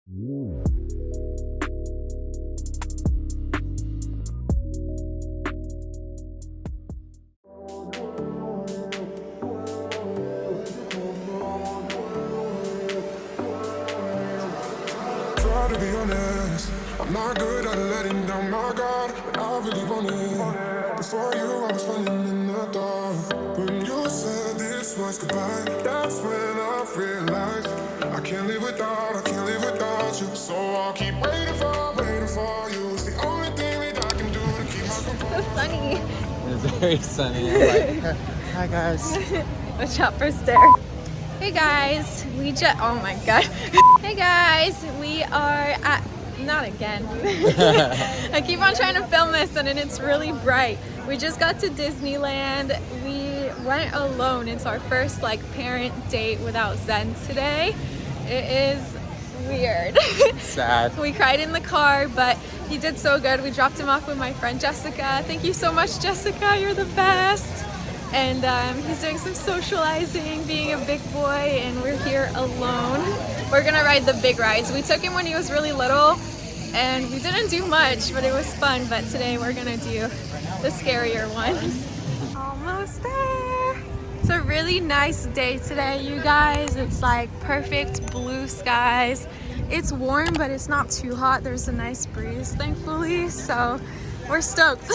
Try to be honest, I'm not good at letting down my guard, but I really want it. Before you, I was falling in the dark. When you said this was goodbye, that's when I realized I can't live without you. So I'll keep waiting for you. It's the only thing that I can do to keep my composure. So sunny. It's very sunny. I'm like, hi guys. Watch out for stare. Hey guys, oh my god. Hey guys, we are at, not again. I keep on trying to film this and then it's really bright. We just got to Disneyland. We went alone. It's our first like parent date without Zen today. It is weird. Sad. We cried in the car, but he did so good. We dropped him off with my friend Jessica. Thank you so much, Jessica. You're the best. And he's doing some socializing, being a big boy, and we're here alone. We're gonna ride the big rides. We took him when he was really little, and we didn't do much, but it was fun. But today we're gonna do the scarier ones. Almost there. It's a really nice day today, you guys. It's like perfect blue skies. It's warm, but it's not too hot. There's a nice breeze, thankfully, so we're stoked.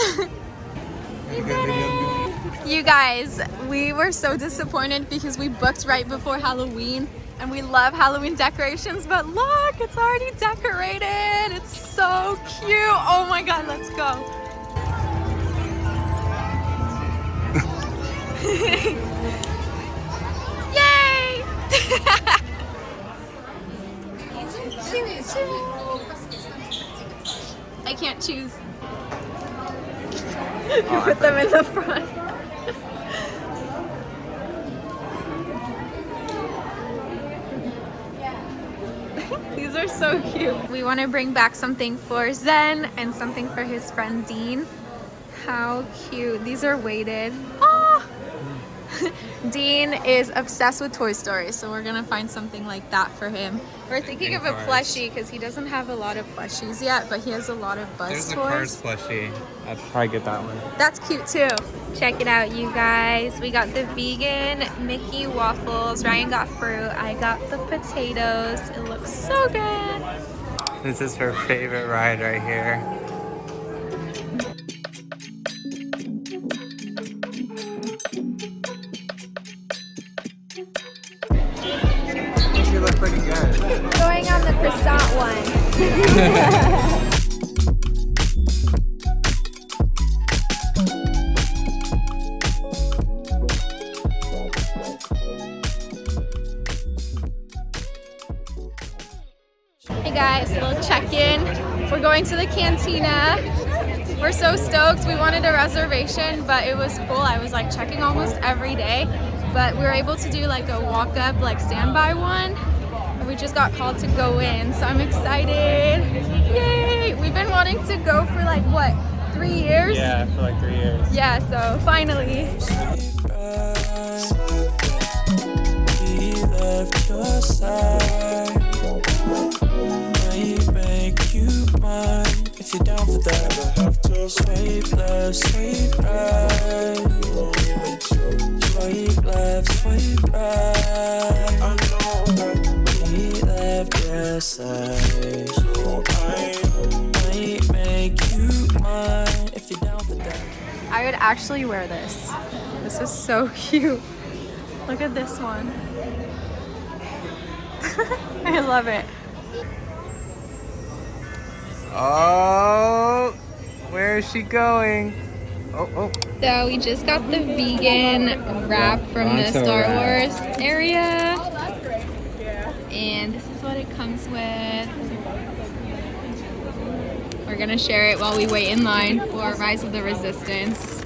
We did it! You guys, we were so disappointed because we booked right before Halloween and we love Halloween decorations, but look, it's already decorated. It's so cute. Oh my god, let's go. Yay! I can't choose. Put them in the front. These are so cute. We want to bring back something for Zen and something for his friend Dean. How cute. These are weighted. Oh! Dean is obsessed with Toy Story, so we're gonna find something like that for him. We're thinking of a plushie because he doesn't have a lot of plushies yet, but he has a lot of Buzz There's toys. a Cars plushie. I'd probably get that one. That's cute too. Check it out, you guys. We got the vegan Mickey waffles. Ryan got fruit. I got the potatoes. It looks so good. This is her favorite ride right here. You look pretty good. Going on the croissant one. Hey guys, a little check-in. We're going to the cantina. We're so stoked. We wanted a reservation, but it was full. I was like checking almost every day, but we were able to do like a walk-up, like standby one. And we just got called to go in, so I'm excited. Yay! We've been wanting to go for like what, 3 years? Yeah, for like 3 years. Yeah, so finally. He left your side. Might make you mine if you're down for that. I have to swipe left, swipe right. Swipe left, swipe right. I know that he left your side. So I might make you mine if you're down for that. I would actually wear this. This is so cute. Look at this one. I love it. Oh, where is she going? Oh. So we just got the vegan wrap from the Star Wars area. And this is what it comes with. We're gonna share it while we wait in line for Rise of the Resistance.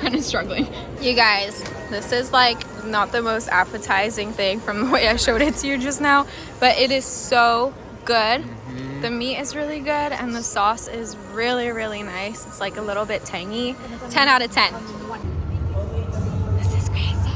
Kind of struggling. You guys, this is like not the most appetizing thing from the way I showed it to you just now, but it is so good. The meat is really good and the sauce is really, really nice. It's like a little bit tangy. 10 out of 10. This is crazy.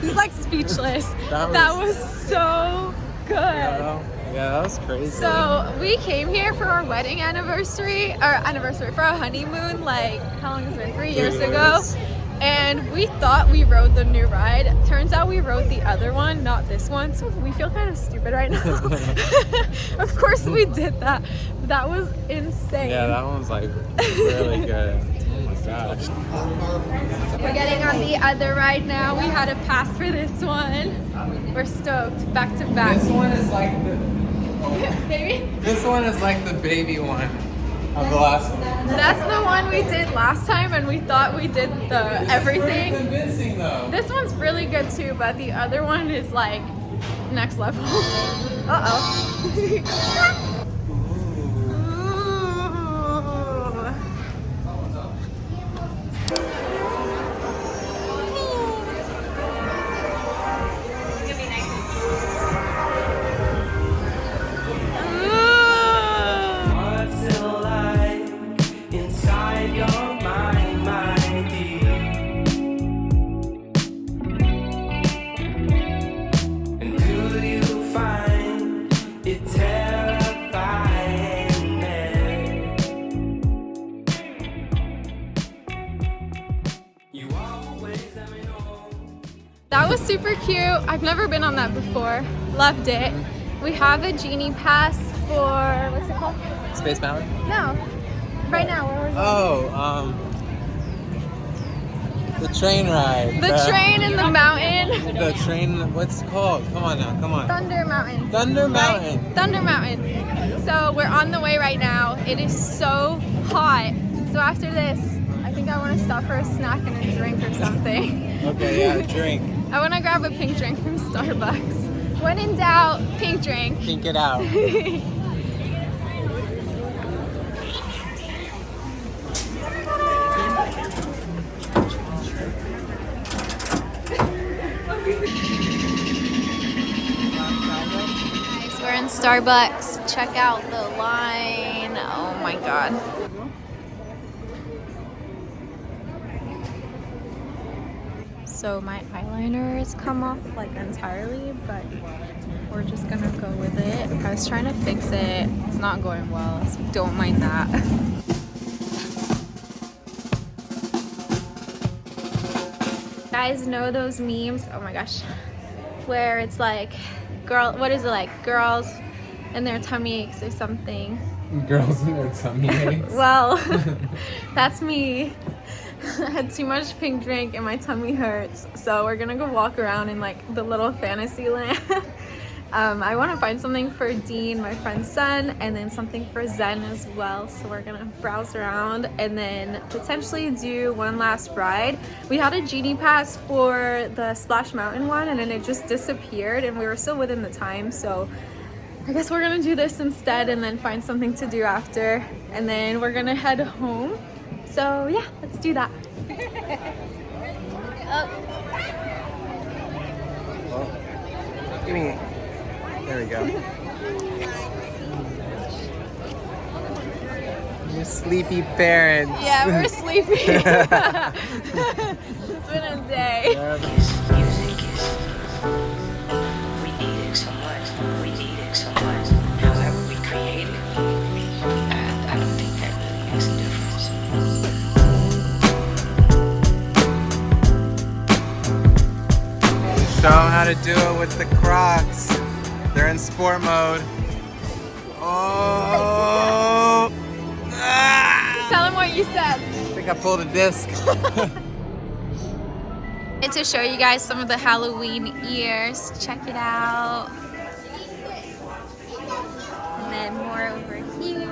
He's like speechless. That was so good. Yeah, that was crazy. So we came here for our wedding anniversary, for our honeymoon, like, how long has it been? 3 years ago. And we thought we rode the new ride. Turns out we rode the other one, not this one. So we feel kind of stupid right now. Of course we did that. That was insane. Yeah, that one was like really good. Oh my gosh. We're getting on the other ride now. We had a pass for this one. We're stoked. Back to back. This one is like the Baby? This one is like the baby one of the last one. That's the one we did last time, and we thought we did the everything. Pretty convincing though. This one's really good too, but the other one is like next level. Uh-oh. That was super cute. I've never been on that before. Loved it. We have a genie pass for, what's it called? Space Mountain? No. Right now, where was it? Oh, the train ride. The train in the mountain. The train, what's it called? Come on now, come on. Thunder Mountain. Thunder Right? Mountain. Thunder Mountain. So we're on the way right now. It is so hot. So after this, I think I want to stop for a snack and a drink or something. Okay, yeah, drink. I want to grab a pink drink from Starbucks. When in doubt, pink drink. Pink it out. Guys, we're in Starbucks. Check out the line. Oh my god. So my eyeliner has come off like entirely, but we're just gonna go with it. I was trying to fix it. It's not going well, so don't mind that. Guys know those memes? Oh my gosh. Where it's like, what is it like? Girls and their tummy aches or something. Girls in their tummy aches. Well, that's me. I had too much pink drink and my tummy hurts. So we're gonna go walk around in like the little fantasy land. I want to find something for Dean, my friend's son, and then something for Zen as well. So we're gonna browse around and then potentially do one last ride. We had a genie pass for the Splash Mountain one and then it just disappeared and we were still within the time. So I guess we're gonna do this instead and then find something to do after. And then we're gonna head home. So yeah, let's do that. Well, give me. There we go. You sleepy parents. Yeah, we're sleepy. It's been a day. We need it so much. However we create it, I don't think that really makes a difference. Show them how to do it with the Crocs. They're in sport mode. Oh! Ah! Tell them what you said. I think I pulled a disc. And to show you guys some of the Halloween ears. Check it out. And then more over here.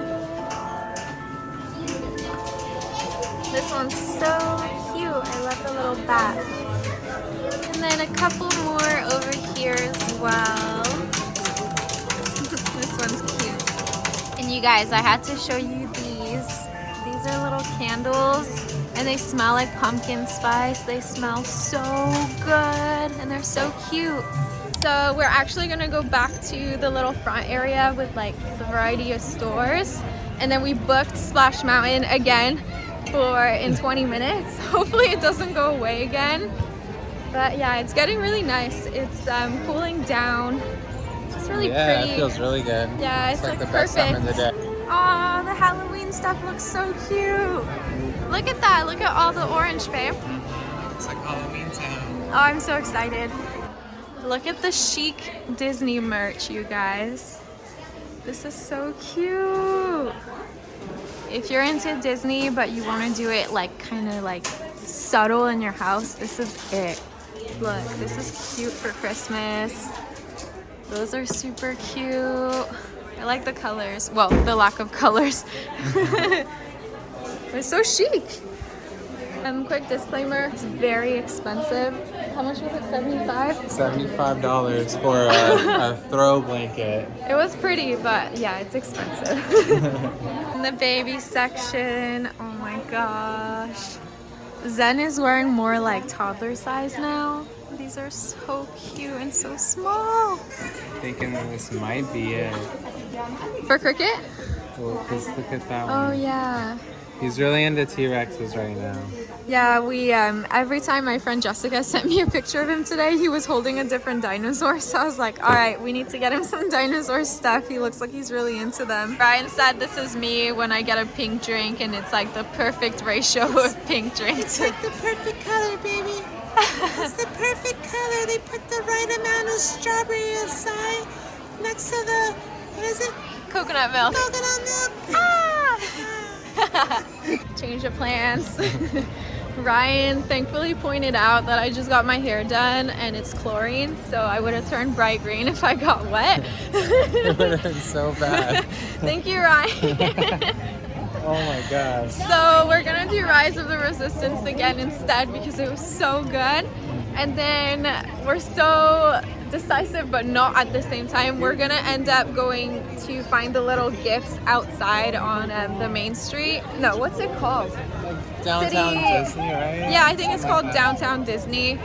This one's so cute. I love the little bat. And then a couple more over here as well. This one's cute. And you guys, I had to show you these. These are little candles and they smell like pumpkin spice. They smell so good and they're so cute. So we're actually gonna go back to the little front area with like the variety of stores. And then we booked Splash Mountain again in 20 minutes. Hopefully it doesn't go away again. But yeah, it's getting really nice. It's cooling down. It's really pretty. It feels really good. Yeah, it's like the perfect. best time of the day. Aw, the Halloween stuff looks so cute. Look at that. Look at all the orange, babe. It's like Halloween town. Oh, I'm so excited. Look at the chic Disney merch, you guys. This is so cute. If you're into Disney, but you want to do it like kind of like subtle in your house, this is it. Look, this is cute for Christmas. Those are super cute. I like the colors. Well, the lack of colors. It's so chic. Quick disclaimer, it's very expensive. How much was it, 75? $75 for a throw blanket. It was pretty, but yeah, it's expensive. In the baby section, oh my gosh. Zen is wearing more like toddler size now. These are so cute and so small. Thinking this might be it. For Cricket? Well, just look at that Oh one. yeah. He's really into T-Rexes right now. Yeah, we every time my friend Jessica sent me a picture of him today, he was holding a different dinosaur. So I was like, all right, we need to get him some dinosaur stuff. He looks like he's really into them. Brian said this is me when I get a pink drink, and it's like the perfect ratio of pink drinks. It's like the perfect color, baby. It's the perfect color. They put the right amount of strawberry aside next to the, what is it? Coconut milk. Coconut milk. Ah! Change of plans. Ryan thankfully pointed out that I just got my hair done and it's chlorine, so I would have turned bright green if I got wet. It would have been so bad. Thank you, Ryan. Oh my gosh. So we're gonna do Rise of the Resistance again instead because it was so good. And then we're so decisive but not at the same time. We're gonna end up going to find the little gifts outside on the main street. No, what's it called? Like downtown City- Disney, right? Yeah, I think it's Something called like that. Downtown Disney.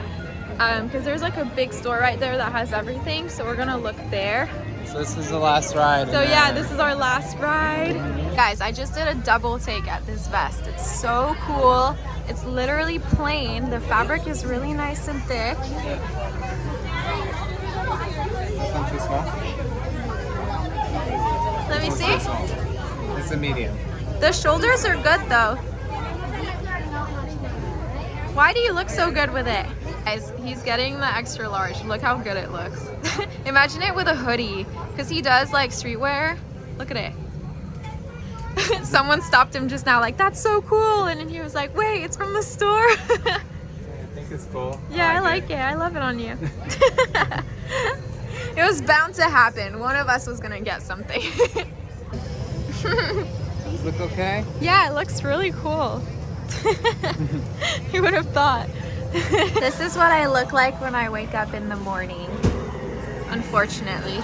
Because there's like a big store right there that has everything. So we're gonna look there. So this is the last ride. So and yeah, then- this is our last ride. Guys, I just did a double take at this vest. It's so cool. It's literally plain. The fabric is really nice and thick. This one too small? Let me see. It's a medium. The shoulders are good though. Why do you look so good with it? Guys, he's getting the extra large. Look how good it looks. Imagine it with a hoodie, because he does like streetwear. Look at it. Someone stopped him just now like, that's so cool. And then he was like, wait, it's from the store. I think it's cool. Yeah, I like it. I love it on you. It was bound to happen. One of us was gonna get something. Does it look okay? Yeah, it looks really cool. Who would have thought? This is what I look like when I wake up in the morning, unfortunately.